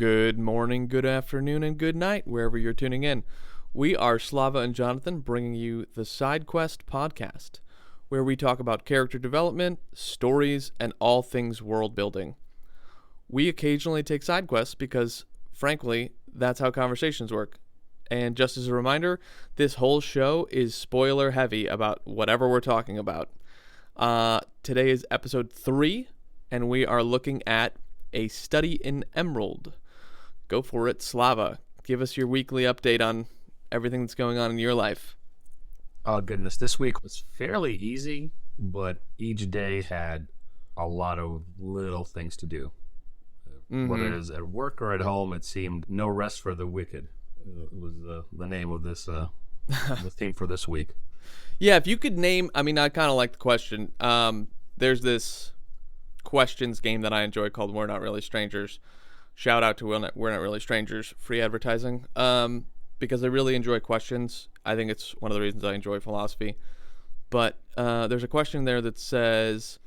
Good morning, good afternoon, and good night, wherever you're tuning in. We are Slava and Jonathan, bringing you the Side Quest podcast, where we talk about character development, stories, and all things world building. We occasionally take side quests because, frankly, that's how conversations work. And just as a reminder, this whole show is spoiler heavy about whatever we're talking about. Today is episode 3, and we are looking at A Study in Emerald. Go for it, Slava. Give us your weekly update on everything that's going on in your life. Oh, goodness. This week was fairly easy, but each day had a lot of little things to do. Whether it was at work or at home, it seemed no rest for the wicked. It was the name of this, the theme for this week. Yeah, if you could name, I kind of like the question. There's this questions game that I enjoy called We're Not Really Strangers. Shout out to We're Not Really Strangers, free advertising, because I really enjoy questions. I think it's one of the reasons I enjoy philosophy. But there's a question there that says,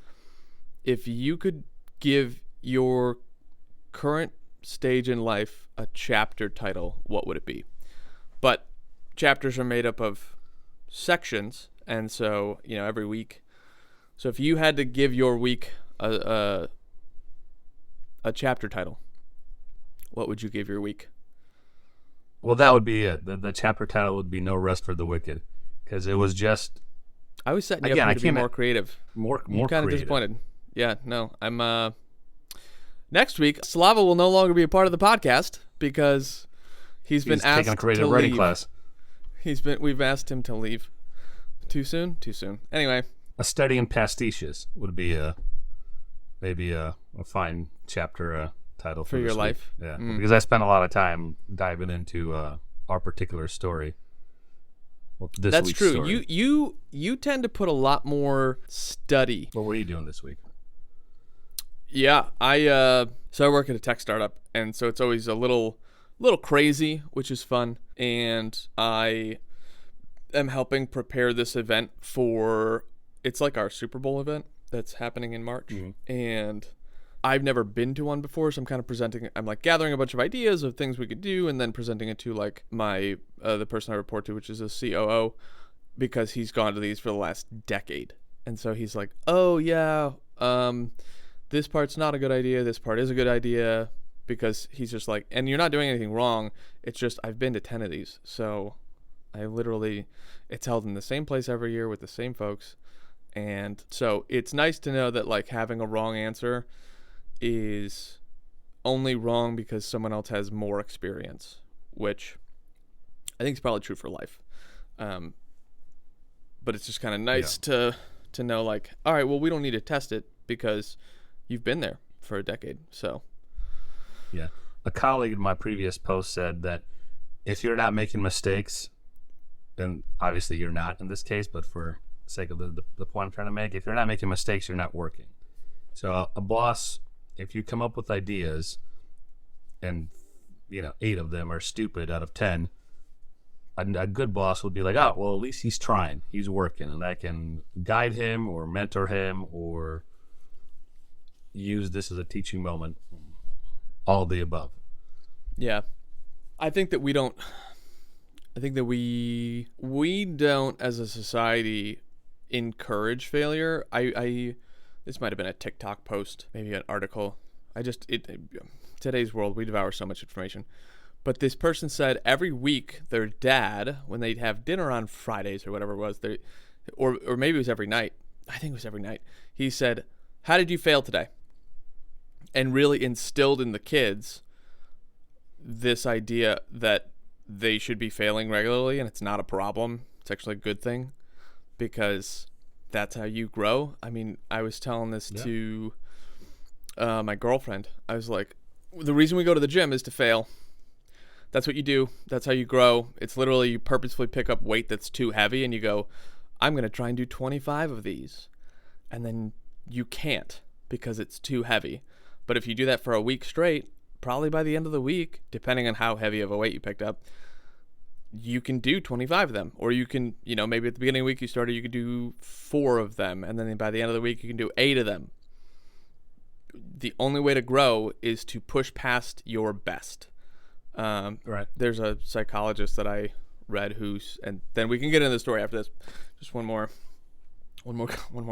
if you could give your current stage in life a chapter title, what would it be? But chapters are made up of sections, and so, every week. So if you had to give your week a chapter title, what would you give your week? Well, that would be it. The chapter title would be No Rest for the Wicked, because it was just... I was setting you up to be more creative. More kind creative. of disappointed. Yeah, no. I'm next week, Slava will no longer be a part of the podcast because he's been asked taking a creative to writing leave. class. We've asked him to leave. Too soon? Too soon. Anyway. A Study in Pastiches would be maybe a fine chapter title for your this life. Week. Yeah, because I spent a lot of time diving into our particular story. Well, That's week's true. Story. You tend to put a lot more study. What were you doing this week? Yeah, I work at a tech startup, and so it's always a little crazy, which is fun. And I am helping prepare this event for, it's like our Super Bowl event that's happening in March, and I've never been to one before, so I'm kind of I'm like gathering a bunch of ideas of things we could do, and then presenting it to like my the person I report to, which is a COO, because he's gone to these for the last decade, and so he's like, oh yeah, this part's not a good idea, this part is a good idea, because he's just like, and you're not doing anything wrong, it's just I've been to 10 of these, so it's held in the same place every year with the same folks, and so it's nice to know that like having a wrong answer is only wrong because someone else has more experience, which I think is probably true for life. But it's just kind of nice to know, like, all right, well, we don't need to test it because you've been there for a decade. So, yeah, a colleague in my previous post said that if you're not making mistakes, then obviously you're not in this case, but for the sake of the point I'm trying to make, if you're not making mistakes, you're not working. So a boss, if you come up with ideas and 8 of them are stupid out of 10, a good boss would be like, oh, well, at least he's trying, he's working, and I can guide him or mentor him or use this as a teaching moment. All of the above. Yeah, I think that we don't as a society encourage failure. This might have been a TikTok post, maybe an article. Today's world, we devour so much information. But this person said every week their dad, when they'd have dinner on Fridays or whatever it was, or maybe it was every night. I think it was every night. He said, "How did you fail today?" And really instilled in the kids this idea that they should be failing regularly, and it's not a problem. It's actually a good thing because that's how you grow. I was telling this to my girlfriend. I was like, the reason we go to the gym is to fail. That's what you do. That's how you grow. It's literally you purposefully pick up weight that's too heavy and you go, I'm going to try and do 25 of these. And then you can't because it's too heavy. But if you do that for a week straight, probably by the end of the week, depending on how heavy of a weight you picked up, you can do 25 of them. Or you can, maybe at the beginning of the week you started, you could do 4 of them. And then by the end of the week, you can do 8 of them. the only way to grow is to push past your best. Right. There's a psychologist that I read and then we can get into the story after this. Just one more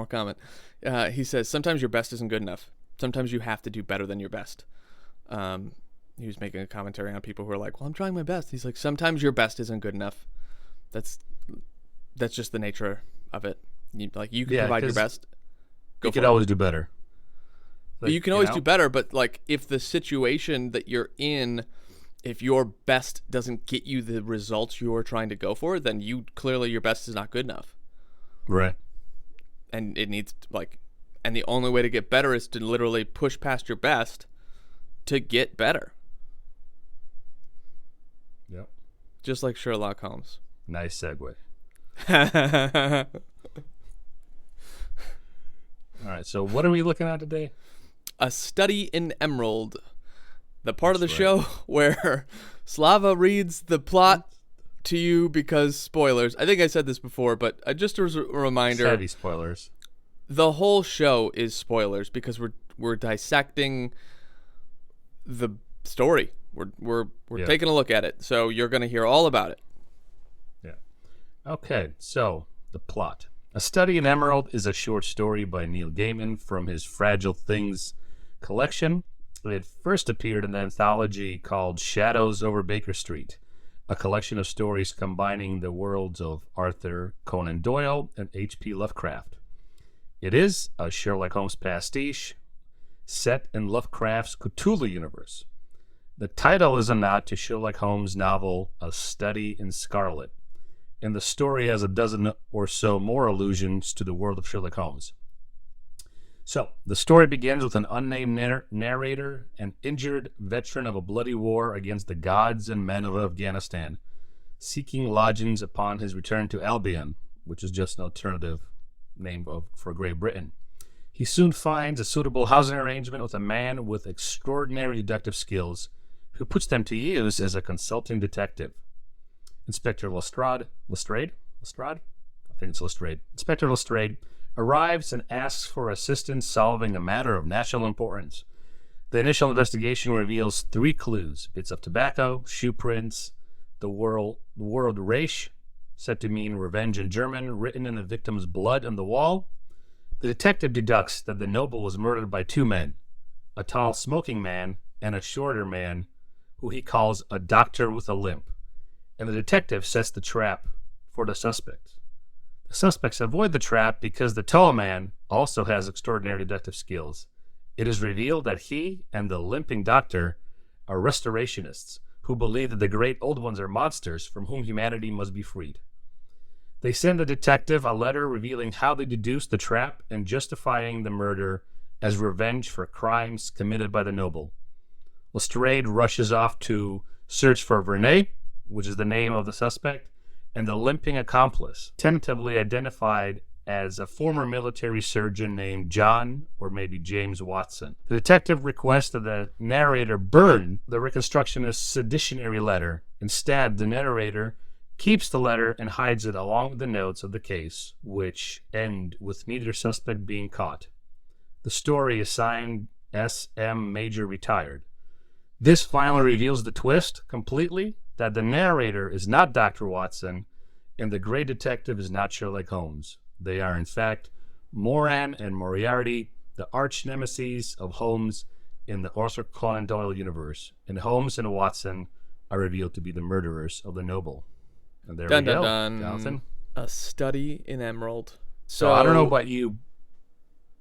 comment. He says, sometimes your best isn't good enough. Sometimes you have to do better than your best. He was making a commentary on people who are like, well, I'm trying my best. He's like, sometimes your best isn't good enough. That's just the nature of it. You can provide your best. You could always do better. You can always do better, but like if the situation that you're in, if your best doesn't get you the results you're trying to go for, then clearly your best is not good enough. Right. And it needs and the only way to get better is to literally push past your best to get better. Yep. Just like Sherlock Holmes. Nice segue. All right, so what are we looking at today? A Study in Emerald. The part of the show where Slava reads the plot to you because spoilers. I think I said this before, but just as a reminder. Heavy spoilers. The whole show is spoilers because we're dissecting the story. We're taking a look at it. So you're going to hear all about it. Yeah. Okay, so the plot. A Study in Emerald is a short story by Neil Gaiman from his Fragile Things collection. It first appeared in an anthology called Shadows Over Baker Street, a collection of stories combining the worlds of Arthur Conan Doyle and H.P. Lovecraft. It is a Sherlock Holmes pastiche set in Lovecraft's Cthulhu universe. The title is a nod to Sherlock Holmes' novel A Study in Scarlet, and the story has a dozen or so more allusions to the world of Sherlock Holmes. So, the story begins with an unnamed narrator, an injured veteran of a bloody war against the gods and men of Afghanistan, seeking lodgings upon his return to Albion, which is just an alternative name for Great Britain. He soon finds a suitable housing arrangement with a man with extraordinary deductive skills who puts them to use as a consulting detective. Inspector Lestrade? I think it's Lestrade. Inspector Lestrade arrives and asks for assistance solving a matter of national importance. The initial investigation reveals 3 clues: bits of tobacco, shoe prints, the word Reich, said to mean revenge in German, written in the victim's blood on the wall. The detective deducts that the noble was murdered by 2 men, a tall smoking man and a shorter man who he calls a doctor with a limp, and the detective sets the trap for the suspects. The suspects avoid the trap because the tall man also has extraordinary deductive skills. It is revealed that he and the limping doctor are restorationists who believe that the great old ones are monsters from whom humanity must be freed. They send the detective a letter revealing how they deduced the trap and justifying the murder as revenge for crimes committed by the noble. Lestrade rushes off to search for Vernet, which is the name of the suspect, and the limping accomplice, tentatively identified as a former military surgeon named John or maybe James Watson. The detective requests that the narrator burn the reconstructionist's seditionary letter. Instead, the narrator keeps the letter and hides it along with the notes of the case, which end with neither suspect being caught. The story is signed S.M. Major Retired. This finally reveals the twist completely, that the narrator is not Dr. Watson and the great detective is not Sherlock Holmes. They are, in fact, Moran and Moriarty, the arch nemeses of Holmes in the Arthur Conan Doyle universe. And Holmes and Watson are revealed to be the murderers of the noble. And there we go, Jonathan. A Study in Emerald. So I don't know about you,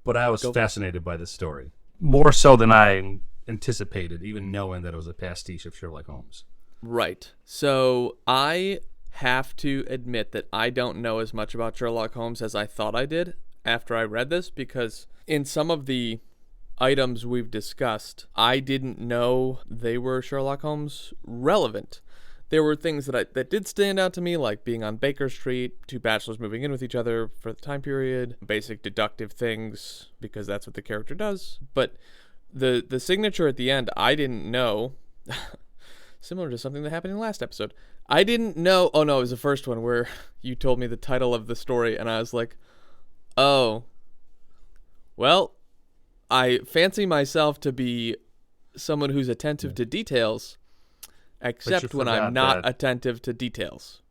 but I was fascinated by this story. More so than I anticipated, even knowing that it was a pastiche of Sherlock Holmes. Right. So I have to admit that I don't know as much about Sherlock Holmes as I thought I did after I read this, because in some of the items we've discussed, I didn't know they were Sherlock Holmes relevant. There were things that did stand out to me, like being on Baker Street, 2 bachelors moving in with each other for the time period, basic deductive things, because that's what the character does. But the signature at the end, I didn't know. Similar to something that happened in the last episode. I didn't know. Oh, no, it was the first one where you told me the title of the story, and I was like, oh, well, I fancy myself to be someone who's attentive to details, except when I'm not attentive to details.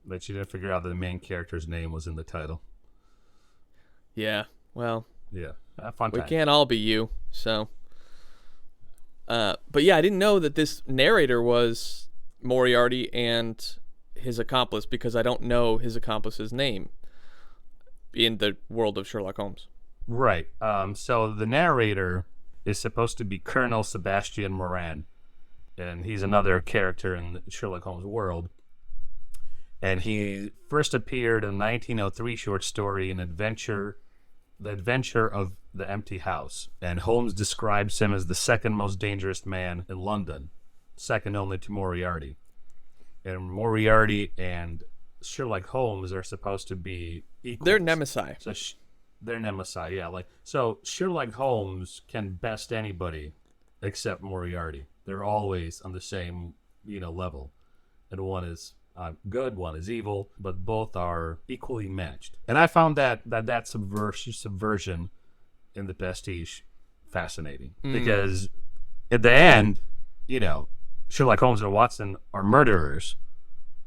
But you didn't figure out that the main character's name was in the title. Yeah, well. Yeah, fun time. We can't all be you, so. But yeah, I didn't know that this narrator was Moriarty and his accomplice, because I don't know his accomplice's name in the world of Sherlock Holmes. Right. So the narrator is supposed to be Colonel Sebastian Moran, and he's another character in the Sherlock Holmes world. And he first appeared in a 1903 short story, The Adventure of the Empty House. And Holmes describes him as the second most dangerous man in London, second only to Moriarty. And Moriarty and Sherlock Holmes are supposed to be equals. They're nemesis. So they're nemesis, yeah. So Sherlock Holmes can best anybody except Moriarty. They're always on the same, level. And one is good, one is evil, but both are equally matched. And I found that subversion in the Prestige fascinating, because at the end, Sherlock Holmes and Watson are murderers,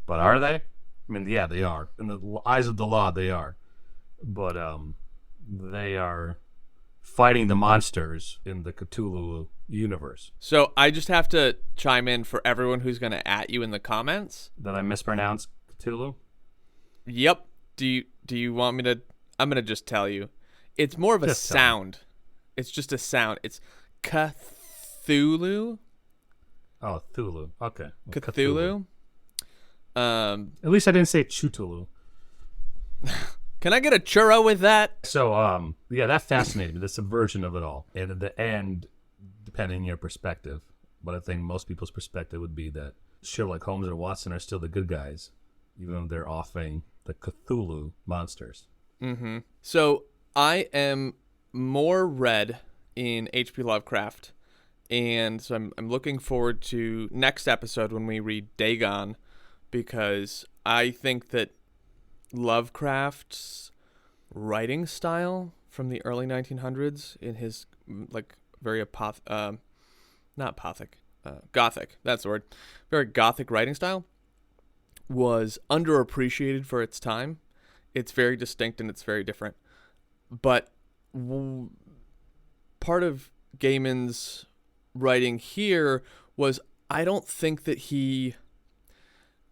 but are they? I mean, yeah, they are. In the eyes of the law, they are. But they are fighting the monsters in the Cthulhu universe. So I just have to chime in for everyone who's going to at you in the comments. Did I mispronounce Cthulhu? Yep. Do you want me to? I'm going to just tell you. It's more of a sound. It's just a sound. It's Cthulhu. Oh, Thulu. Okay. Cthulhu. At least I didn't say Chutulu. Can I get a churro with that? So, yeah, that fascinated me, the subversion of it all. And at the end, depending on your perspective, but I think most people's perspective would be that Sherlock Holmes and Watson are still the good guys, even though they're offing the Cthulhu monsters. Mm-hmm. So I am more read in H.P. Lovecraft, and so I'm looking forward to next episode when we read Dagon, because I think that Lovecraft's writing style from the early 1900s in his very gothic, that's the word, very gothic writing style was underappreciated for its time. It's very distinct and it's very different. But part of Gaiman's writing here was, I don't think that he,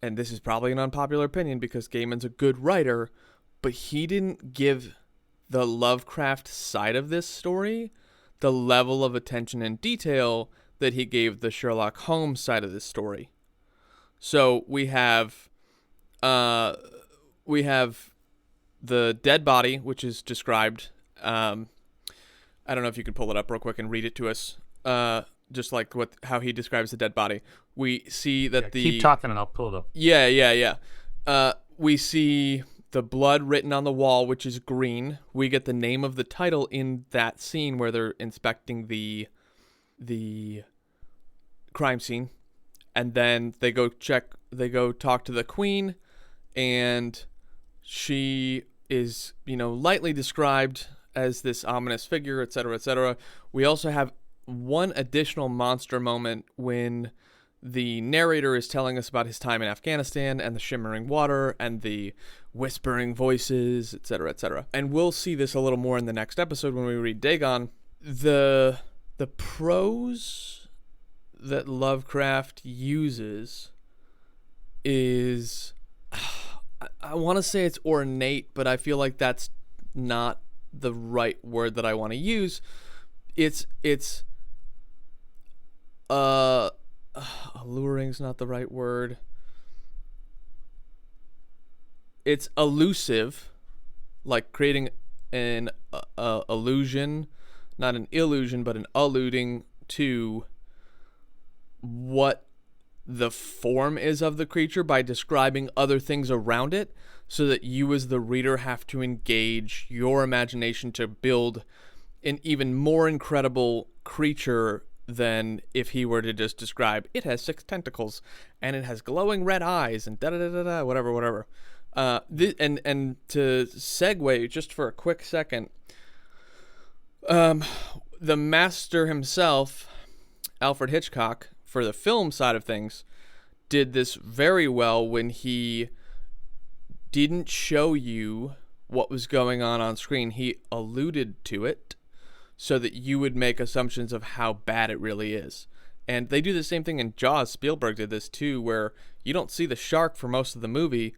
and this is probably an unpopular opinion because Gaiman's a good writer, but he didn't give the Lovecraft side of this story the level of attention and detail that he gave the Sherlock Holmes side of this story. So we have the dead body, which is described. I don't know if you can pull it up real quick and read it to us. Just like how he describes the dead body. We see that keep talking and I'll pull it up. Yeah. We see the blood written on the wall, which is green. We get the name of the title in that scene where they're inspecting the crime scene, and then they go talk to the queen, and she is, lightly described as this ominous figure, etc., etc. We also have one additional monster moment when the narrator is telling us about his time in Afghanistan and the shimmering water and the whispering voices, etc., etc. And we'll see this a little more in the next episode when we read Dagon. The prose that Lovecraft uses is, I want to say it's ornate, but I feel like that's not the right word that I want to use. It's alluring's not the right word. It's elusive, like creating an illusion, not an illusion, but an alluding to what the form is of the creature by describing other things around it, so that you as the reader have to engage your imagination to build an even more incredible creature than if he were to just describe, it has 6 tentacles and it has glowing red eyes and da-da-da-da-da, whatever. And to segue just for a quick second, The master himself, Alfred Hitchcock, for the film side of things, did this very well when he didn't show you what was going on screen. He alluded to it so that you would make assumptions of how bad it really is. And they do the same thing in Jaws. Spielberg did this too, where you don't see the shark for most of the movie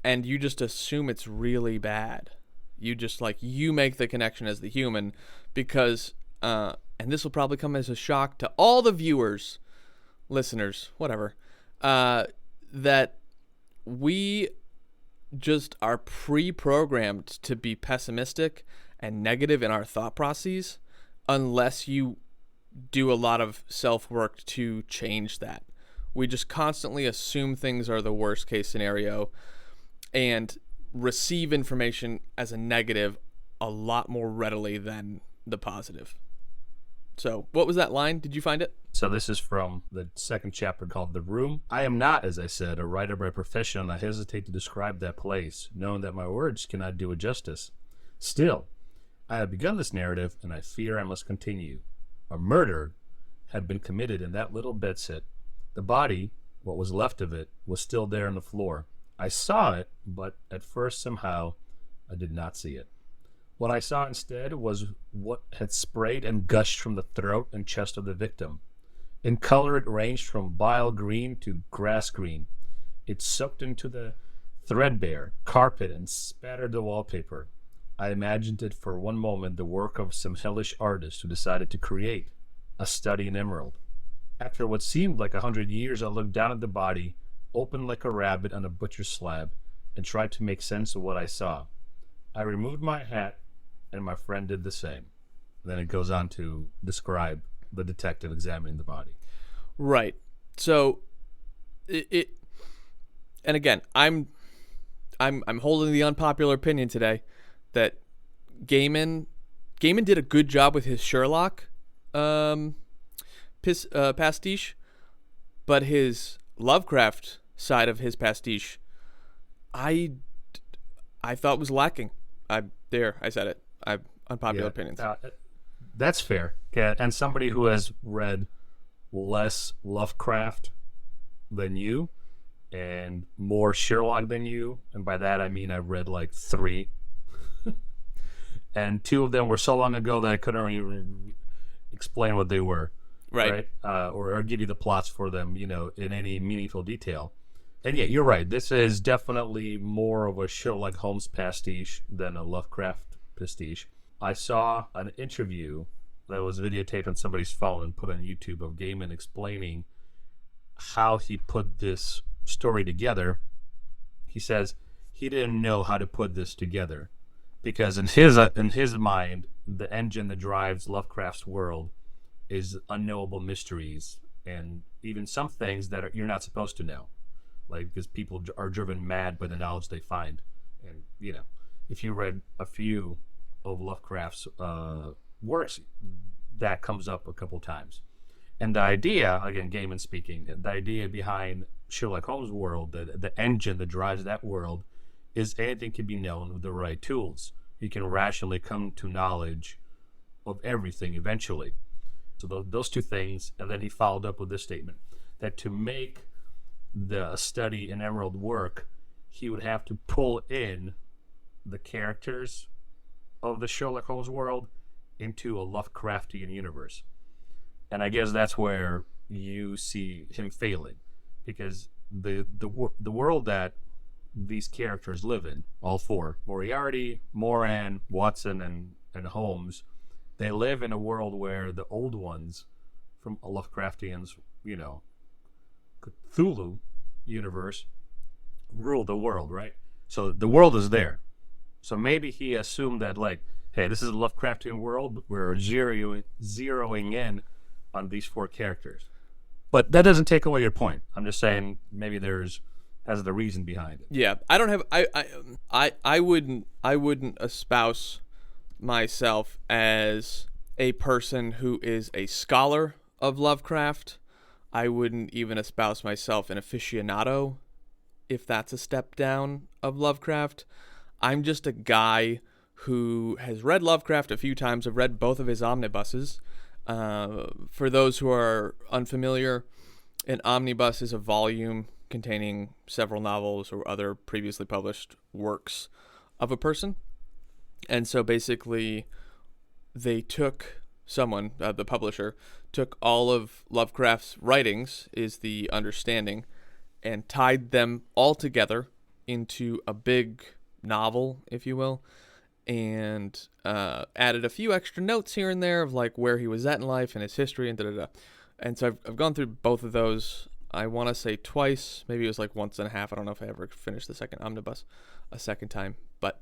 and you just assume it's really bad. You just you make the connection as the human because, and this will probably come as a shock to all the viewers, listeners, whatever, that we just are pre-programmed to be pessimistic and negative in our thought processes unless you do a lot of self-work to change that. We just constantly assume things are the worst case scenario and receive information as a negative a lot more readily than the positive. So, what was that line? Did you find it? So this is from the second chapter called The Room. I am not, as I said, a writer by profession, and I hesitate to describe that place, knowing that my words cannot do it justice. Still, I have begun this narrative, and I fear I must continue. A murder had been committed in that little bedsit. The body, what was left of it, was still there on the floor. I saw it, but at first somehow I did not see it. What I saw instead was what had sprayed and gushed from the throat and chest of the victim. In color it ranged from bile green to grass green. It soaked into the threadbare carpet and spattered the wallpaper. I imagined it for one moment the work of some hellish artist who decided to create a study in emerald. After what seemed like 100 years, I looked down at the body, open like a rabbit on a butcher's slab, and tried to make sense of what I saw. I removed my hat, and my friend did the same. Then it goes on to describe the detective examining the body. Right. So, and again, I'm holding the unpopular opinion today that Gaiman did a good job with his Sherlock pastiche, but his Lovecraft side of his pastiche, I thought was lacking. I said it. Unpopular opinions. That's fair. Yeah, and somebody who has read less Lovecraft than you and more Sherlock than you, and by that I mean I've read like 3, and 2 of them were so long ago that I couldn't even explain what they were, right? Or give you the plots for them, in any meaningful detail. And yeah, you're right. This is definitely more of a Sherlock Holmes pastiche than a Lovecraft pastiche. I saw an interview that was videotaped on somebody's phone and put on YouTube of Gaiman explaining how he put this story together. He says he didn't know how to put this together because in his mind, the engine that drives Lovecraft's world is unknowable mysteries and even some things that you're not supposed to know, like because people are driven mad by the knowledge they find. And if you read a few of Lovecraft's works, that comes up a couple times. And the idea, again, Gaiman speaking, the idea behind Sherlock Holmes' world, the engine that drives that world, is anything can be known with the right tools. You can rationally come to knowledge of everything eventually. So those 2 things, and then he followed up with this statement, that to make the study in Emerald work, he would have to pull in the characters of the Sherlock Holmes world into a Lovecraftian universe. And I guess that's where you see him failing, because the world that these characters live in, all 4, Moriarty, Moran, Watson, and Holmes, they live in a world where the old ones from a Lovecraftian's, Cthulhu universe rule the world, right? So the world is there. So maybe he assumed that, hey, this is a Lovecraftian world, but we're zeroing in on these 4 characters. But that doesn't take away your point. I'm just saying maybe has the reason behind it. Yeah, I don't have I wouldn't espouse myself as a person who is a scholar of Lovecraft. I wouldn't even espouse myself an aficionado, if that's a step down of Lovecraft. I'm just a guy who has read Lovecraft a few times. I've read both of his omnibuses. For those who are unfamiliar, an omnibus is a volume containing several novels or other previously published works of a person. And so basically, they took someone, the publisher, took all of Lovecraft's writings, is the understanding, and tied them all together into a big novel, if you will, and added a few extra notes here and there of like where he was at in life and his history and da-da-da. And so I've gone through both of those, I want to say twice, maybe it was like once and a half. I don't know if I ever finished the second omnibus a second time, but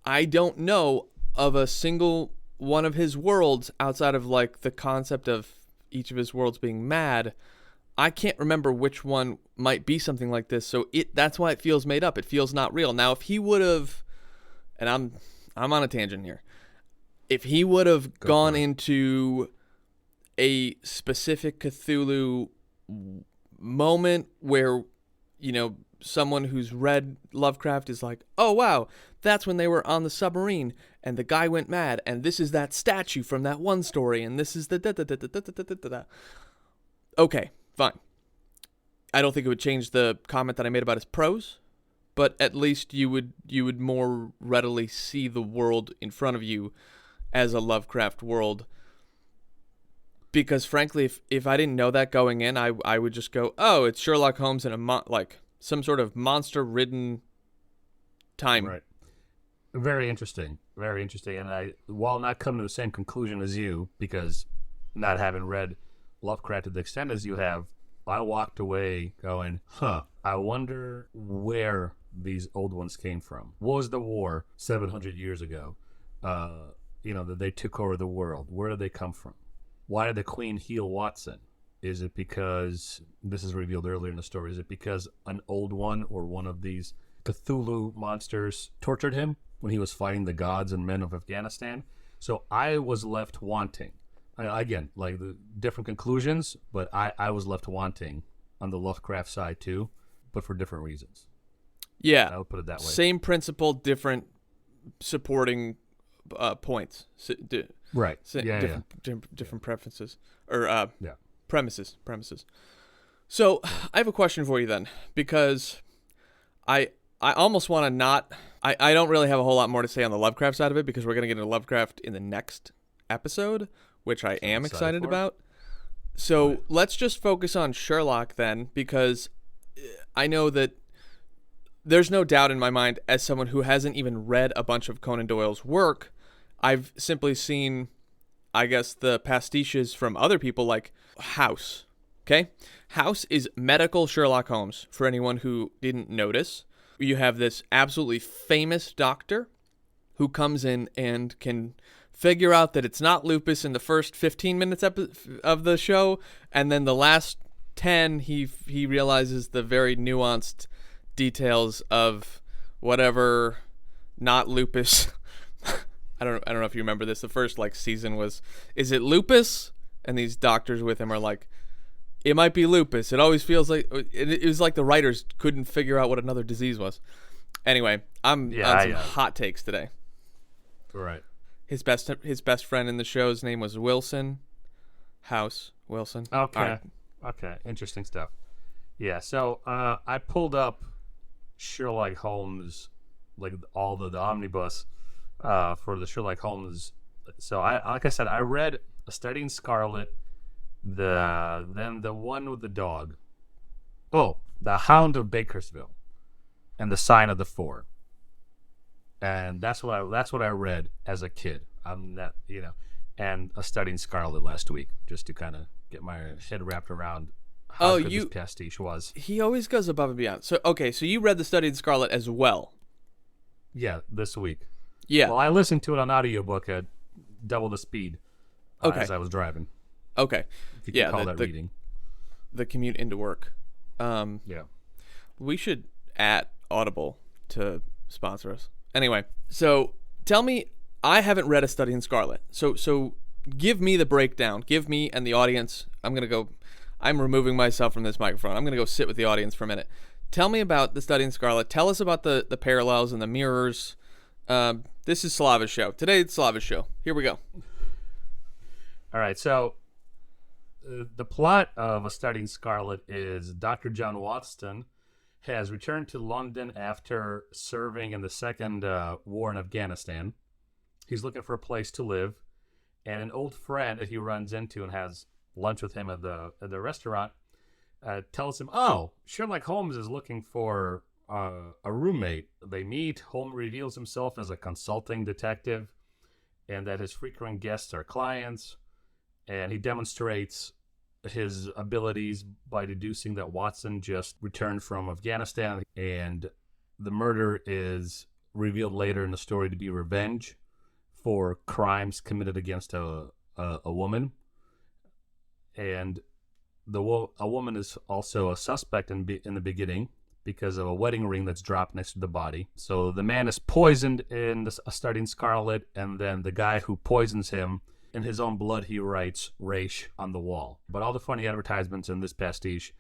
I don't know of a single one of his worlds outside of like the concept of each of his worlds being mad. I can't remember which one might be something like this, so that's why it feels made up. It feels not real. Now, if he would have, and I'm on a tangent here, if he would have gone into a specific Cthulhu moment where, you know, someone who's read Lovecraft is like, oh wow, that's when they were on the submarine and the guy went mad, and this is that statue from that one story, and this is the da-da-da-da-da-da-da-da-da. Okay, fine. I don't think it would change the comment that I made about his prose, but at least you would more readily see the world in front of you as a Lovecraft world. Because frankly, if I didn't know that going in, I would just go, oh, it's Sherlock Holmes in like some sort of monster-ridden time. Right. Very interesting. Very interesting. And I, while not coming to the same conclusion as you, because not having read Lovecraft to the extent as you have, I walked away going, I wonder where these old ones came from. What was the war 700 years ago? That they took over the world. Where did they come from? Why did the Queen heal Watson? Is it because, this is revealed earlier in the story, is it because an old one or one of these Cthulhu monsters tortured him when he was fighting the gods and men of Afghanistan? So I was left wanting. Again, like the different conclusions, but I was left wanting on the Lovecraft side too, but for different reasons. Yeah. I would put it that way. Same principle, different supporting points. Right. Different preferences. Or premises. So I have a question for you then, because I almost want to not... I don't really have a whole lot more to say on the Lovecraft side of it, because we're going to get into Lovecraft in the next episode, which I am excited about. So let's just focus on Sherlock then, because I know that there's no doubt in my mind, as someone who hasn't even read a bunch of Conan Doyle's work, I've simply seen, I guess, the pastiches from other people like House. Okay? House is medical Sherlock Holmes, for anyone who didn't notice. You have this absolutely famous doctor who comes in and can figure out that it's not lupus in the first 15 minutes of the show, and then the last 10 he realizes the very nuanced details of whatever not lupus. I don't know if you remember this. The first season was, is it lupus? And these doctors with him are like, it might be lupus. It always feels like it was like the writers couldn't figure out what another disease was. Anyway, I'm on some hot takes today. Right. His best friend in the show's name was Wilson. House Wilson. Okay. Right. Okay. Interesting stuff. Yeah. So I pulled up Sherlock Holmes, like all the omnibus for the Sherlock Holmes. So like I said, I read A Study in Scarlet, then the one with the dog. Oh, The Hound of Bakersville, and The Sign of the Four. And that's what I read as a kid. I'm not, and A Study in Scarlet last week, just to kind of get my head wrapped around how good this pastiche was. He always goes above and beyond. So so you read The Study in Scarlet as well? Yeah, this week. Yeah. Well, I listened to it on audiobook at double the speed as I was driving. Okay. If you can call that reading. The commute into work. Yeah. We should add Audible to sponsor us. Anyway, so tell me, I haven't read A Study in Scarlet. So give me the breakdown. Give me and the audience. I'm removing myself from this microphone. I'm going to go sit with the audience for a minute. Tell me about The Study in Scarlet. Tell us about the parallels and the mirrors This is Slava's show. Today it's Slava's show. Here we go. All right, so the plot of A Study in Scarlet is Dr. John Watson has returned to London after serving in the second war in Afghanistan. He's looking for a place to live, and an old friend that he runs into and has lunch with him at the restaurant tells him, "Oh, Sherlock Holmes is looking for a roommate." They meet. Holmes reveals himself as a consulting detective, and that his frequent guests are clients, and he demonstrates his abilities by deducing that Watson just returned from Afghanistan, and the murder is revealed later in the story to be revenge for crimes committed against a woman. And a woman is also a suspect in the beginning because of a wedding ring that's dropped next to the body. So the man is poisoned in A Study in Scarlet, and then the guy who poisons him, in his own blood, he writes "Raish" on the wall. But all the funny advertisements in this pastiche,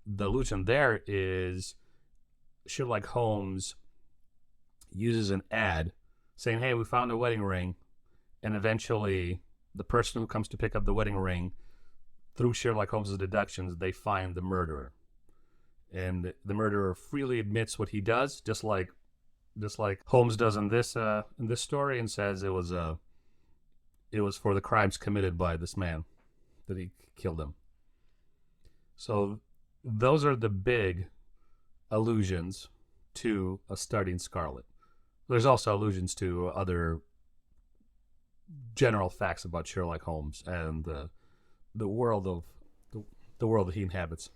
the allusion there is Sherlock Holmes uses an ad saying, "Hey, we found a wedding ring," and eventually the person who comes to pick up the wedding ring, through Sherlock Holmes' deductions, they find the murderer. And the murderer freely admits what he does, just like Holmes does in this story, and says it was for the crimes committed by this man that he killed him. So those are the big allusions to A Study in Scarlet. There's also allusions to other general facts about Sherlock Holmes and the world that he inhabits.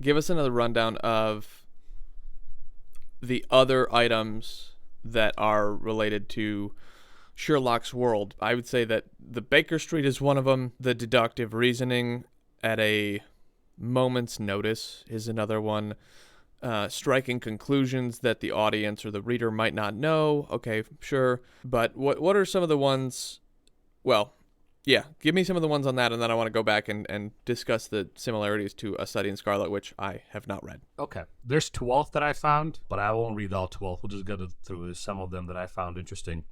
Give us another rundown of the other items that are related to Sherlock's world. I would say that the Baker Street is one of them. The deductive reasoning at a moment's notice is another one. Striking conclusions that the audience or the reader might not know. Okay, sure. But what are some of the ones? Well, yeah, give me some of the ones on that, and then I want to go back and discuss the similarities to A Study in Scarlet, which I have not read. Okay. There's 12 that I found, but I won't read all 12. We'll just go through some of them that I found interesting.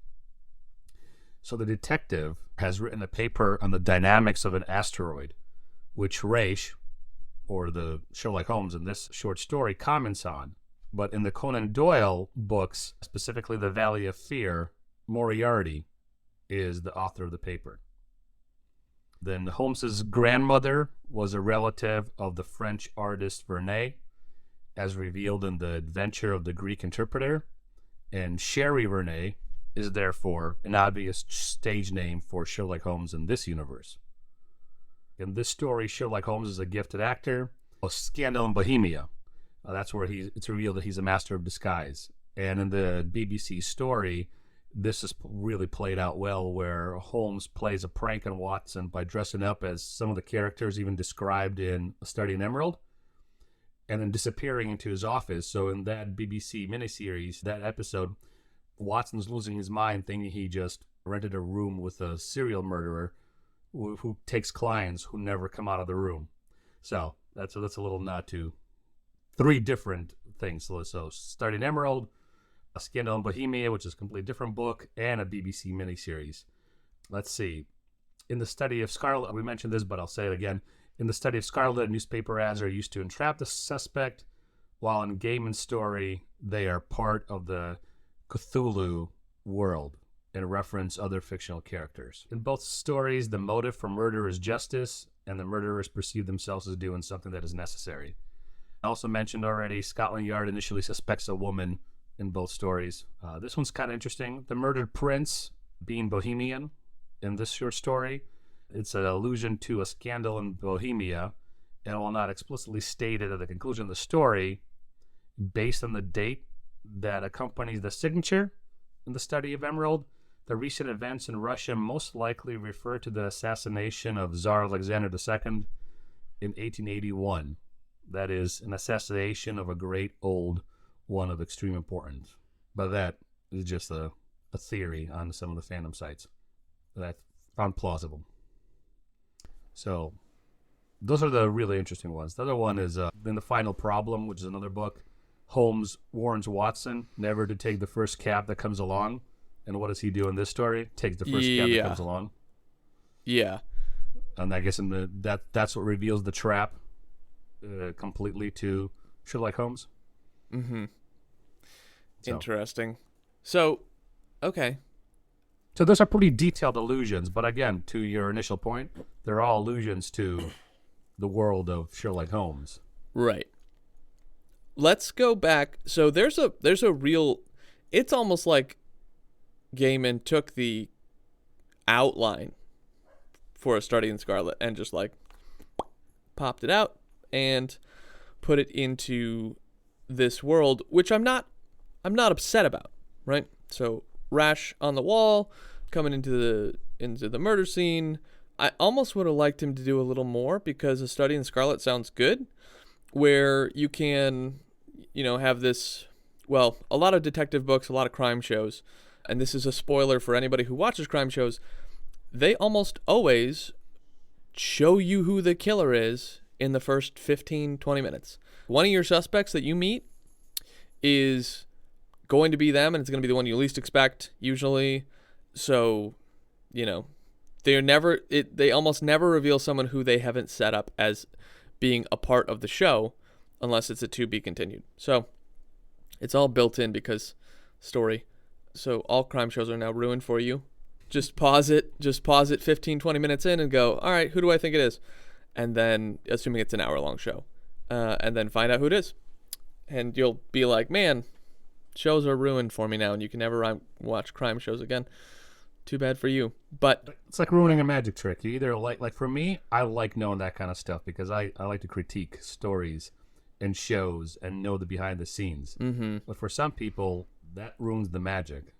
So the detective has written a paper on the dynamics of an asteroid, which Raish, or the Sherlock Holmes in this short story, comments on. But in the Conan Doyle books, specifically The Valley of Fear, Moriarty is the author of the paper. Then Holmes's grandmother was a relative of the French artist Vernet, as revealed in The Adventure of the Greek Interpreter, and Sherry Vernet is therefore an obvious stage name for Sherlock Holmes in this universe. In this story, Sherlock Holmes is a gifted actor. A Scandal in Bohemia. That's where it's revealed that he's a master of disguise. And in the BBC story, this is really played out well, where Holmes plays a prank on Watson by dressing up as some of the characters even described in A Study in Emerald, and then disappearing into his office. So in that BBC miniseries, that episode, Watson's losing his mind, thinking he just rented a room with a serial murderer who takes clients who never come out of the room. So that's a little nod to 3 different things. So Study in Emerald, A Scandal in Bohemia, which is a completely different book, and a BBC miniseries. Let's see. In The Study of Scarlet, we mentioned this, but I'll say it again. In The Study of Scarlet, newspaper ads are used to entrap the suspect, while in Gaiman's story, they are part of the Cthulhu world and reference other fictional characters. In both stories, the motive for murder is justice, and the murderers perceive themselves as doing something that is necessary. I also mentioned already, Scotland Yard initially suspects a woman in both stories. This one's kind of interesting. The murdered prince being Bohemian in this short story. It's an allusion to A Scandal in Bohemia, and while not explicitly stated at the conclusion of the story, based on the date that accompanies the signature in The Study of Emerald, the recent events in Russia most likely refer to the assassination of Tsar Alexander II in 1881. That is, an assassination of a great old one of extreme importance. But that is just a theory on some of the fandom sites that I found plausible. So those are the really interesting ones. The other one is in The Final Problem, which is another book. Holmes warns Watson never to take the first cab that comes along, And what does he do in this story? Takes the first cab that comes along. Yeah. And I guess that's what reveals the trap completely to Sherlock Holmes. Mm-hmm. So. Interesting. So, okay. So those are pretty detailed allusions, but again, to your initial point, they're all allusions to the world of Sherlock Holmes. Right. Let's go back. So there's a real. It's almost like Gaiman took the outline for A Study in Scarlet and just like popped it out and put it into this world, which I'm not upset about, right? So Rash on the wall, coming into the murder scene. I almost would have liked him to do a little more, because A Study in Scarlet sounds good, where you can, have this, well, a lot of detective books, a lot of crime shows, and this is a spoiler for anybody who watches crime shows, they almost always show you who the killer is in the first 15, 20 minutes. One of your suspects that you meet is going to be them, and it's going to be the one you least expect, usually. So, they almost never reveal someone who they haven't set up as being a part of the show, unless it's a to be continued. So it's all built in because story. So all crime shows are now ruined for you. Just pause it 15, 20 minutes in and go, all right, who do I think it is? And then, assuming it's an hour-long show, and then find out who it is. And you'll be like, man, shows are ruined for me now, and you can never watch crime shows again. Too bad for you. But it's like ruining a magic trick. You either like for me, I like knowing that kind of stuff because I like to critique stories and shows and know the behind the scenes. Mm-hmm. But for some people, that ruins the magic.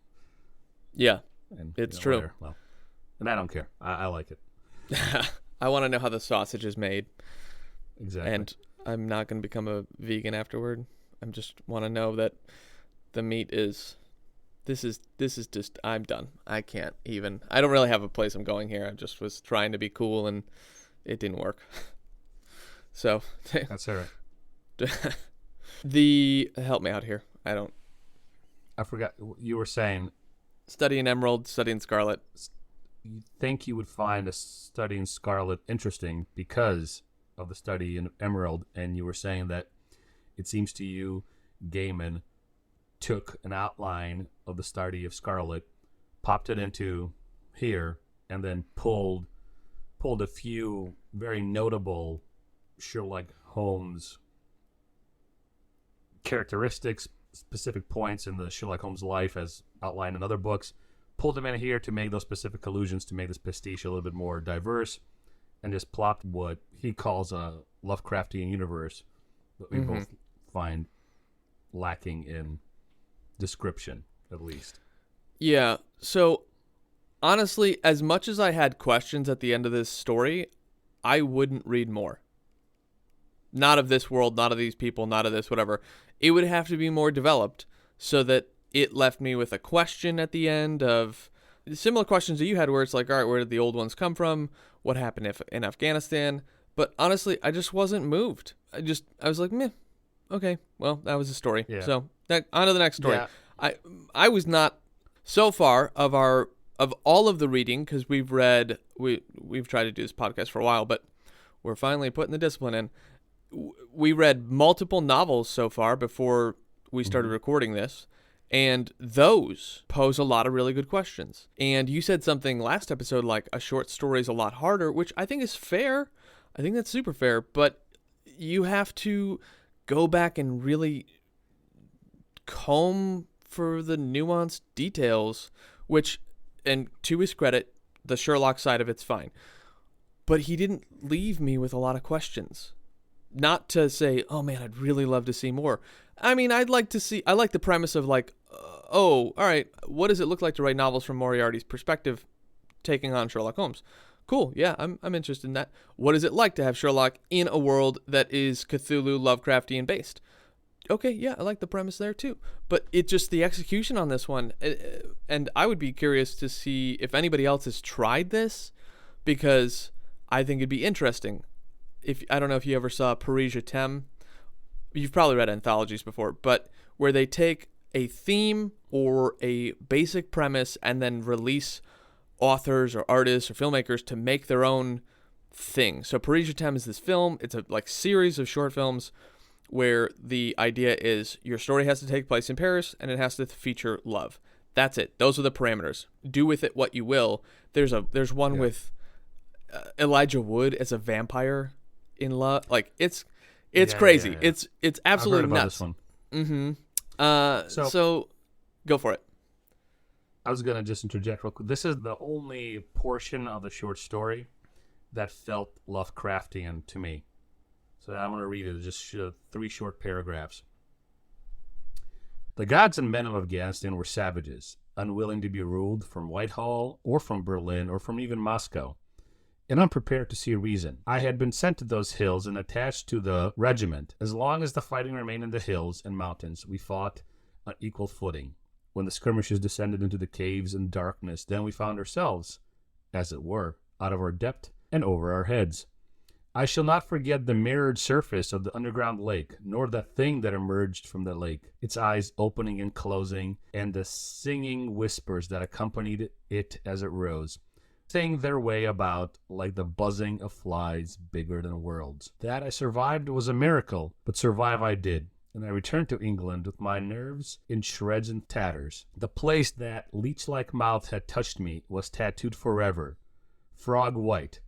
Yeah, and, it's true. Well, and I don't care. I like it. I want to know how the sausage is made. Exactly. And I'm not going to become a vegan afterward. I just want to know that the meat is... This is just... I'm done. I can't even... I don't really have a place I'm going here. I just was trying to be cool, and it didn't work. So... That's all right. Help me out here. I forgot. You were saying... Study in Emerald, Study in Scarlet. You think you would find A Study in Scarlet interesting because of the Study in Emerald, and you were saying that it seems to you Gaiman took an outline of the Study of Scarlet, popped it into here, and then pulled a few very notable Sherlock Holmes characteristics, specific points in the Sherlock Holmes life as outlined in other books, pulled them in here to make those specific allusions, to make this pastiche a little bit more diverse, and just plopped what he calls a Lovecraftian universe that we both find lacking in description, at least. Yeah, so honestly, as much as I had questions at the end of this story, I wouldn't read more. Not of this world, not of these people, not of this, whatever. It would have to be more developed so that it left me with a question at the end of similar questions that you had, where it's like, all right, where did the old ones come from? What happened in Afghanistan? But honestly, I just wasn't moved. I was like, meh, okay, well, that was a story. Yeah. So on to the next story. Yeah. I was not, so far of all of the reading, because we've tried to do this podcast for a while, but we're finally putting the discipline in. We read multiple novels so far before we started recording this, and those pose a lot of really good questions. And you said something last episode like a short story is a lot harder, which I think is fair. I think that's super fair, but you have to go back and really comb for the nuanced details, which, and to his credit, the Sherlock side of it's fine. But he didn't leave me with a lot of questions. Not to say, oh man, I'd really love to see more. I mean, I like the premise of like, all right, what does it look like to write novels from Moriarty's perspective, taking on Sherlock Holmes? Cool, yeah, I'm interested in that. What is it like to have Sherlock in a world that is Cthulhu Lovecraftian based? Okay, yeah, I like the premise there too. But it just, the execution on this one, and I would be curious to see if anybody else has tried this, because I think it'd be interesting. I don't know if you ever saw Paris Je T'aime. You've probably read anthologies before, but where they take a theme or a basic premise and then release authors or artists or filmmakers to make their own thing. So Parisian Time is this film. It's a series of short films where the idea is your story has to take place in Paris and it has to feature love. That's it. Those are the parameters. Do with it what you will. There's one with Elijah Wood as a vampire in love. Like it's crazy. Yeah. It's absolutely I've heard about nuts. this one. So go for it. I was going to just interject real quick. This is the only portion of the short story that felt Lovecraftian to me. So I'm going to read it, just 3 short paragraphs. The gods and men of Afghanistan were savages, unwilling to be ruled from Whitehall or from Berlin or from even Moscow, and unprepared to see reason. I had been sent to those hills and attached to the regiment. As long as the fighting remained in the hills and mountains, we fought on equal footing. When the skirmishes descended into the caves and darkness, then we found ourselves, as it were, out of our depth and over our heads. I shall not forget the mirrored surface of the underground lake, nor the thing that emerged from the lake, its eyes opening and closing, and the singing whispers that accompanied it as it rose, saying their way about like the buzzing of flies bigger than worlds. That I survived was a miracle, but survive I did, and I returned to England with my nerves in shreds and tatters. The place that leech-like mouth had touched me was tattooed forever, frog white,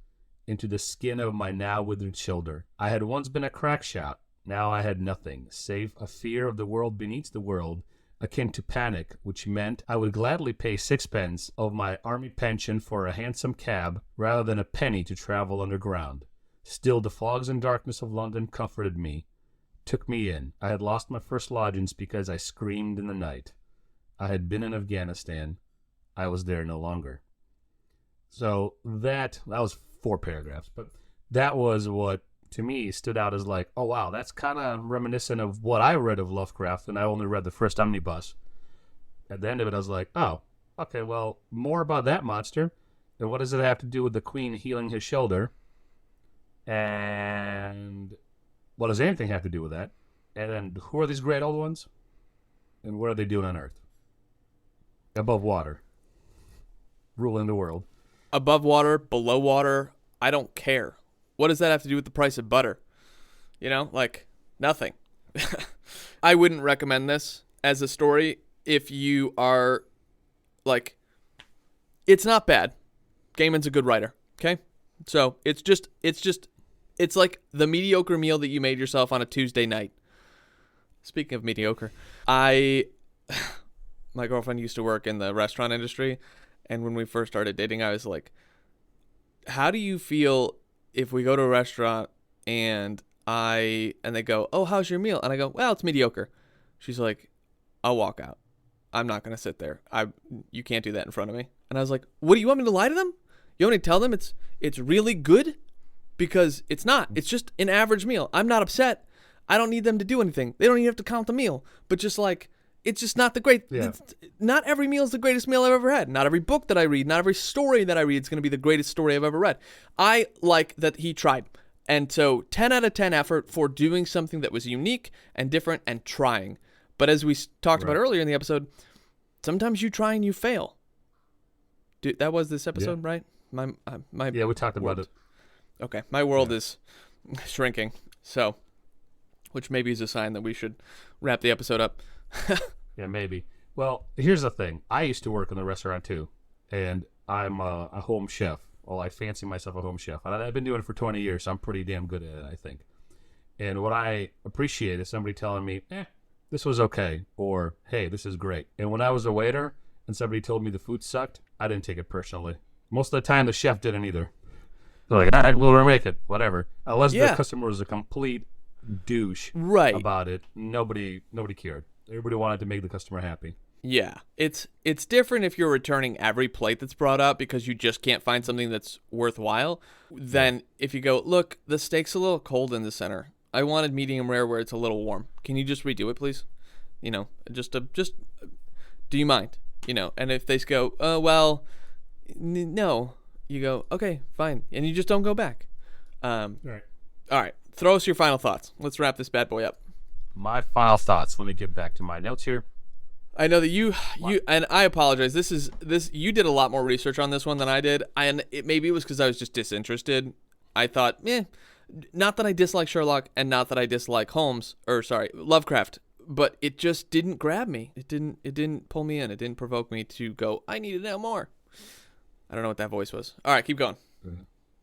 into the skin of my now withered shoulder. I had once been a crack shot. Now I had nothing, save a fear of the world beneath the world, akin to panic, which meant I would gladly pay 6 pence of my army pension for a hansom cab rather than a penny to travel underground. Still, the fogs and darkness of London comforted me, took me in. I had lost my first lodgings because I screamed in the night. I had been in Afghanistan. I was there no longer. So that was 4 paragraphs, but that was what to me stood out as like, oh wow, that's kind of reminiscent of what I read of Lovecraft, and I only read the first omnibus. At the end of it, I was like, oh, okay, well, more about that monster, and what does it have to do with the Queen healing his shoulder, and what does anything have to do with that, and then who are these great old ones, and what are they doing on Earth? Above water, ruling the world. Above water, below water, I don't care. What does that have to do with the price of butter? You know, like nothing. I wouldn't recommend this as a story if you are like, it's not bad. Gaiman's a good writer. Okay. So it's like the mediocre meal that you made yourself on a Tuesday night. Speaking of mediocre, my girlfriend used to work in the restaurant industry. And when we first started dating, I was like, how do you feel if we go to a restaurant and they go, oh, how's your meal? And I go, well, it's mediocre. She's like, I'll walk out. I'm not going to sit there. You can't do that in front of me. And I was like, what do you want me to lie to them? You want me to tell them it's really good? Because it's not. It's just an average meal. I'm not upset. I don't need them to do anything. They don't even have to count the meal. But just like, it's just not the great. Yeah. Not every meal is the greatest meal I've ever had. Not every book that I read, not every story that I read is going to be the greatest story I've ever read. I like that he tried. And so 10 out of 10 effort for doing something that was unique and different and trying. But as we talked about earlier in the episode, sometimes you try and you fail. Dude, that was this episode, right? My we talked about it. Okay, my world is shrinking. So, which maybe is a sign that we should wrap the episode up. Yeah, maybe. Well, here's the thing. I used to work in the restaurant too, and I'm a home chef. Well, I fancy myself a home chef. I've been doing it for 20 years, so I'm pretty damn good at it, I think. And what I appreciate is somebody telling me, this was okay, or hey, this is great. And when I was a waiter and somebody told me the food sucked, I didn't take it personally. Most of the time, the chef didn't either. They're like, all right, we'll remake it, whatever. Unless the customer was a complete douche about it, nobody cared. Everybody wanted to make the customer happy. Yeah, it's different if you're returning every plate that's brought up because you just can't find something that's worthwhile than if you go, look, the steak's a little cold in the center. I wanted medium rare where it's a little warm. Can you just redo it, please? You know, just do you mind? You know, and if they go, well, no, you go, okay, fine, and you just don't go back. All right. Throw us your final thoughts. Let's wrap this bad boy up. My final thoughts. Let me get back to my notes here. I know that you and I apologize. This you did a lot more research on this one than I did, and maybe it was because I was just disinterested. I thought, not that I dislike Sherlock and not that I dislike Lovecraft, but it just didn't grab me. It didn't pull me in. It didn't provoke me to go, I need to know more. I don't know what that voice was. All right, keep going.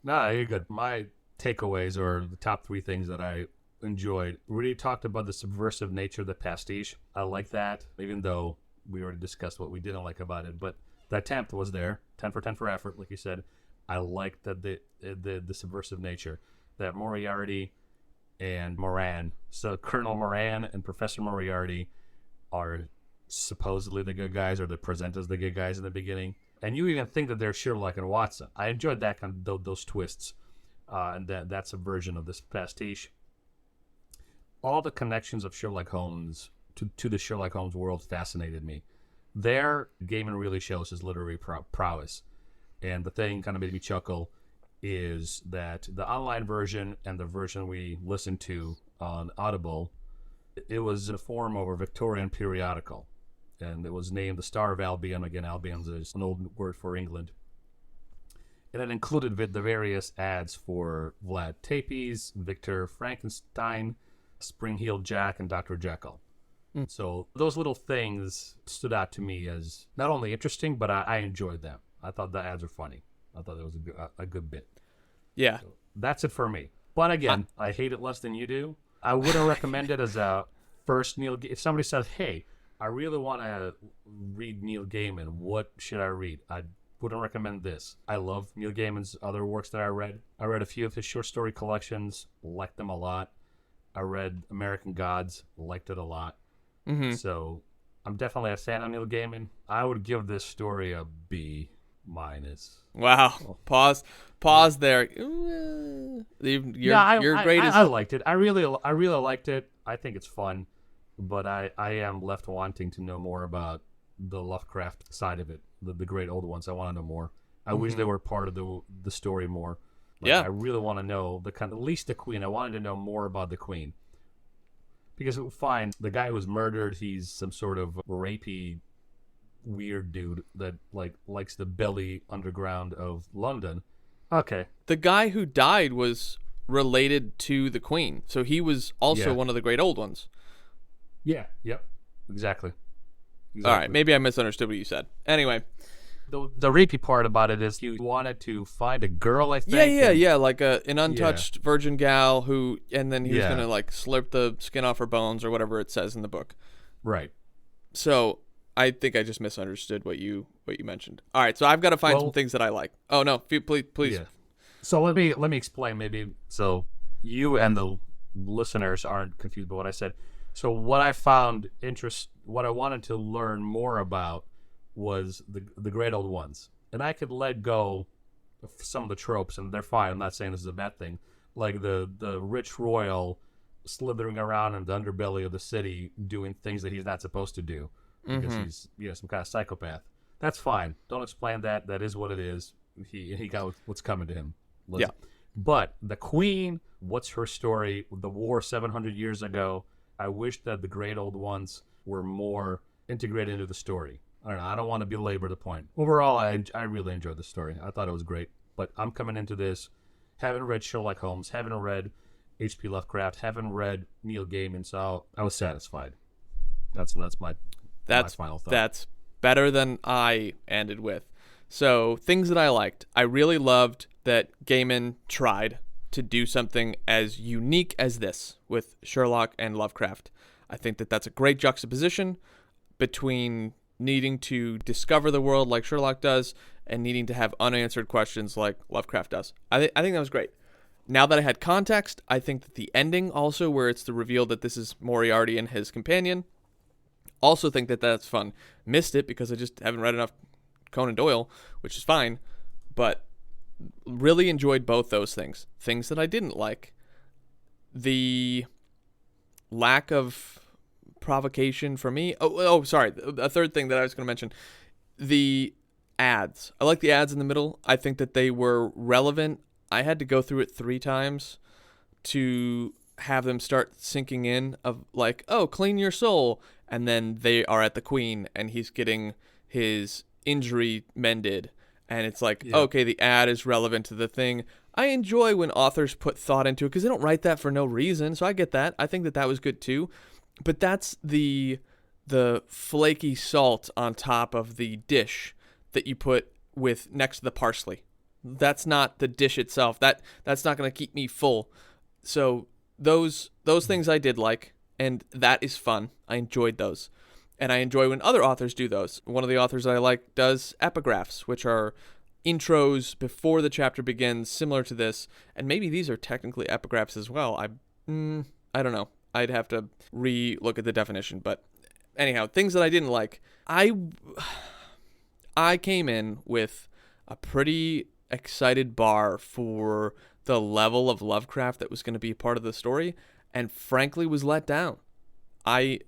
No, you're good. My takeaways or the top 3 things that I enjoyed. We already talked about the subversive nature of the pastiche. I like that, even though we already discussed what we didn't like about it. But the attempt was there. 10 for 10 for effort, like you said. I liked that the subversive nature. That Moriarty and Moran. So Colonel Moran and Professor Moriarty are supposedly the good guys, or they're presented as the good guys in the beginning. And you even think that they're Sherlock and Watson. I enjoyed that kind of those twists, and that subversion of this pastiche. All the connections of Sherlock Holmes to the Sherlock Holmes world fascinated me. There, Gaiman really shows his literary prowess. And the thing kind of made me chuckle is that the online version and the version we listened to on Audible, it was in the form of a Victorian periodical. And it was named the Star of Albion. Again, Albion is an old word for England. And it included the various ads for Vlad Tepes, Victor Frankenstein, Spring-Heeled Jack, and Dr. Jekyll. So those little things stood out to me as not only interesting, but I enjoyed them. I thought the ads were funny. I thought it was a good bit. Yeah. So that's it for me. But again, I hate it less than you do. I wouldn't recommend it as a first Neil. If somebody says, hey, I really want to read Neil Gaiman, what should I read? I wouldn't recommend this. I love Neil Gaiman's other works that I read. I read a few of his short story collections, liked them a lot. I read American Gods, liked it a lot. Mm-hmm. So I'm definitely a fan of Neil Gaiman. I would give this story a B-. Wow. Pause there. Your greatest. I liked it. I really liked it. I think it's fun, but I am left wanting to know more about the Lovecraft side of it, the great old ones. I want to know more. I wish they were part of the story more. I really want to know at least the Queen. I wanted to know more about the Queen, because fine, the guy who was murdered, he's some sort of rapey, weird dude that likes the belly underground of London. Okay. The guy who died was related to the Queen, so he was also one of the great old ones. Yeah. Yep. Exactly. All right. Maybe I misunderstood what you said. Anyway. The rapey part about it is he wanted to find a girl, I think. Yeah, like an untouched virgin gal and then he was gonna slurp the skin off her bones or whatever it says in the book. Right. So I think I just misunderstood what you mentioned. All right, so I've got to find some things that I like. Oh no, please. Yeah. So let me explain maybe so you and the listeners aren't confused by what I said. So what I found what I wanted to learn more about was the great old ones, and I could let go of some of the tropes, and they're fine. I'm not saying this is a bad thing. Like the rich royal slithering around in the underbelly of the city, doing things that he's not supposed to do because he's some kind of psychopath. That's fine. Don't explain that. That is what it is. He got what's coming to him. But the Queen, what's her story? The war 700 years ago. I wish that the great old ones were more integrated into the story. I don't know. I don't want to belabor the point. Overall, I really enjoyed the story. I thought it was great. But I'm coming into this, haven't read Sherlock Holmes, haven't read H.P. Lovecraft, haven't read Neil Gaiman, so I was satisfied. That's my final thought. That's better than I ended with. So things that I liked. I really loved that Gaiman tried to do something as unique as this with Sherlock and Lovecraft. I think that that's a great juxtaposition between needing to discover the world like Sherlock does and needing to have unanswered questions like Lovecraft does. I think that was great. Now that I had context, I think that the ending also, where it's the reveal that this is Moriarty and his companion, also think that that's fun. Missed it because I just haven't read enough Conan Doyle, which is fine, but really enjoyed both those things. Things that I didn't like. The lack of provocation for me. Oh, sorry. A third thing that I was going to mention. The ads. I like the ads in the middle. I think that they were relevant. I had to go through it 3 times to have them start sinking in of clean your soul. and then they are at the Queen, and he's getting his injury mended, and it's like, okay, the ad is relevant to the thing. I enjoy when authors put thought into it because they don't write that for no reason, so I get that. I think that was good too, but that's the flaky salt on top of the dish that you put with next to the parsley. That's not the dish itself. That's not going to keep me full. So those things I did like, and that is fun. I enjoyed those. And I enjoy when other authors do those. One of the authors I like does epigraphs, which are intros before the chapter begins, similar to this. And maybe these are technically epigraphs as well. I don't know. I'd have to re-look at the definition. But anyhow, things that I didn't like. I came in with a pretty excited bar for the level of Lovecraft that was going to be part of the story, and frankly was let down. I'm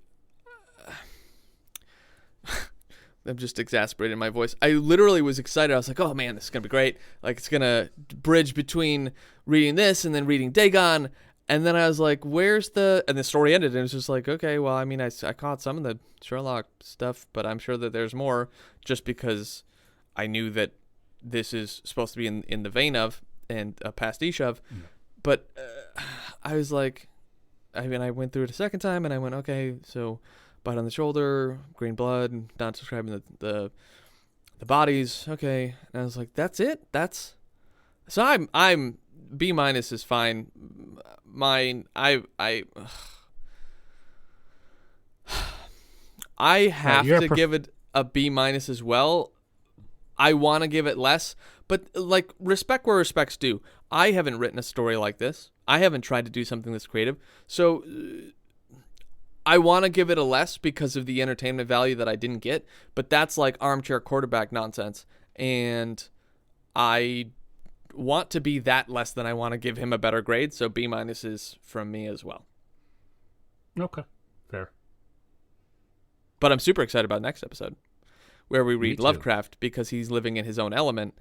just exasperated in my voice. I literally was excited. I was like, oh man, this is going to be great. Like, it's going to bridge between reading this and then reading Dagon. And then I was like, and the story ended, and it was just like, okay, well, I mean, I caught some of the Sherlock stuff, but I'm sure that there's more, just because I knew that this is supposed to be in the vein of, and a pastiche of. Yeah. But I was like, I went through it a second time, and I went, okay, so bite on the shoulder, green blood, not describing the bodies. Okay. And I was like, that's it? So I'm B- is fine. Mine, I have to give it a B- as well. I want to give it less, but like, respect where respect's due. I haven't written a story like this. I haven't tried to do something that's creative. So I want to give it a less because of the entertainment value that I didn't get, but that's like armchair quarterback nonsense. And I want to be that less than I want to give him a better grade. So B- is from me as well. Okay. Fair. But I'm super excited about the next episode, where we read Lovecraft, because he's living in his own element,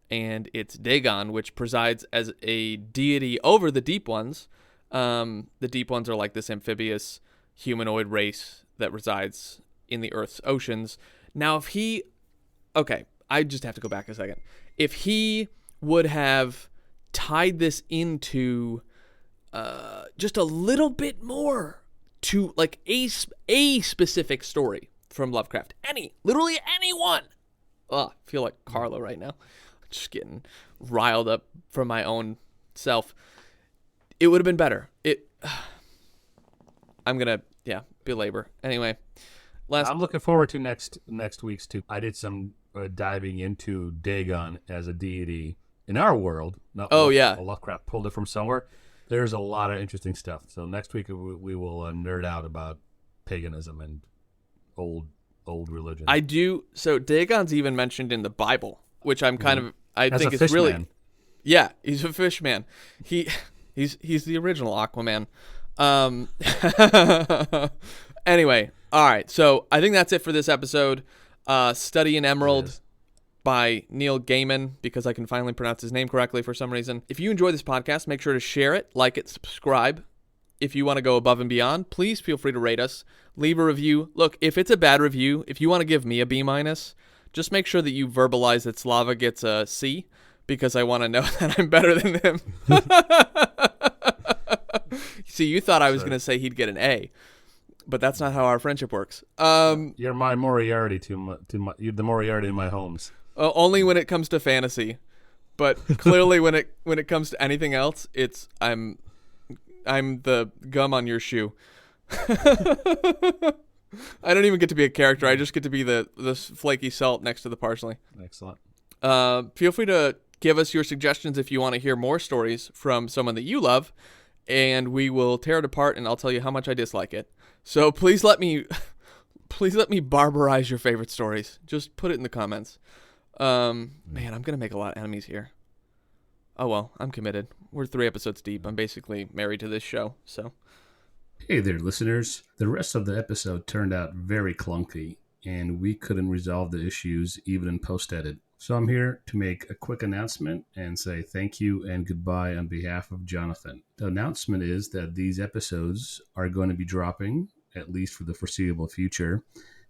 and it's Dagon, which presides as a deity over the Deep Ones. The Deep Ones are like this amphibious humanoid race that resides in the Earth's oceans. Now, I just have to go back a second. If he would have tied this into just a little bit more to like a specific story from Lovecraft, literally anyone. I feel like Carla right now, just getting riled up from my own self. It would have been better. I'm gonna belabor anyway. I'm looking forward to next week's too. I did some diving into Dagon as a deity in our world. Lovecraft pulled it from somewhere. There's a lot of interesting stuff. So next week we will nerd out about paganism and old religion. I do. So Dagon's even mentioned in the Bible, which I'm kind of, I think it's really, man. Yeah, he's a fish man. He's the original Aquaman. Anyway, all right. So I think that's it for this episode. Study in Emerald by Neil Gaiman, because I can finally pronounce his name correctly for some reason. If you enjoy this podcast, make sure to share it, like it, subscribe. If you want to go above and beyond, please feel free to rate us. Leave a review. Look, if it's a bad review, if you want to give me a B-, just make sure that you verbalize that Slava gets a C, because I want to know that I'm better than him. See, you thought I was going to say he'd get an A, but that's not how our friendship works. You're my Moriarty you're the Moriarty in my Holmes. Only when it comes to fantasy, but clearly when it comes to anything else, I'm the gum on your shoe. I don't even get to be a character. I just get to be the flaky salt next to the parsley. Excellent. Feel free to give us your suggestions if you want to hear more stories from someone that you love, and we will tear it apart, and I'll tell you how much I dislike it. So please let me barbarize your favorite stories. Just put it in the comments. Man, I'm gonna make a lot of enemies here. Oh well, I'm committed. We're 3 episodes deep. I'm basically married to this show, so. Hey there, listeners. The rest of the episode turned out very clunky, and we couldn't resolve the issues even in post-edit. So I'm here to make a quick announcement and say thank you and goodbye on behalf of Jonathan. The announcement is that these episodes are going to be dropping at least for the foreseeable future.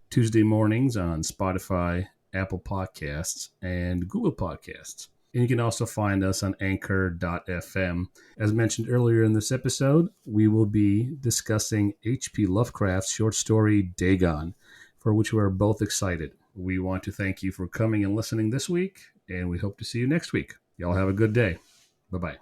Tuesday mornings on Spotify, Apple Podcasts, and Google Podcasts. And you can also find us on anchor.fm. As mentioned earlier in this episode, we will be discussing H.P. Lovecraft's short story Dagon, for which we are both excited. We want to thank you for coming and listening this week, and we hope to see you next week. Y'all have a good day. Bye-bye.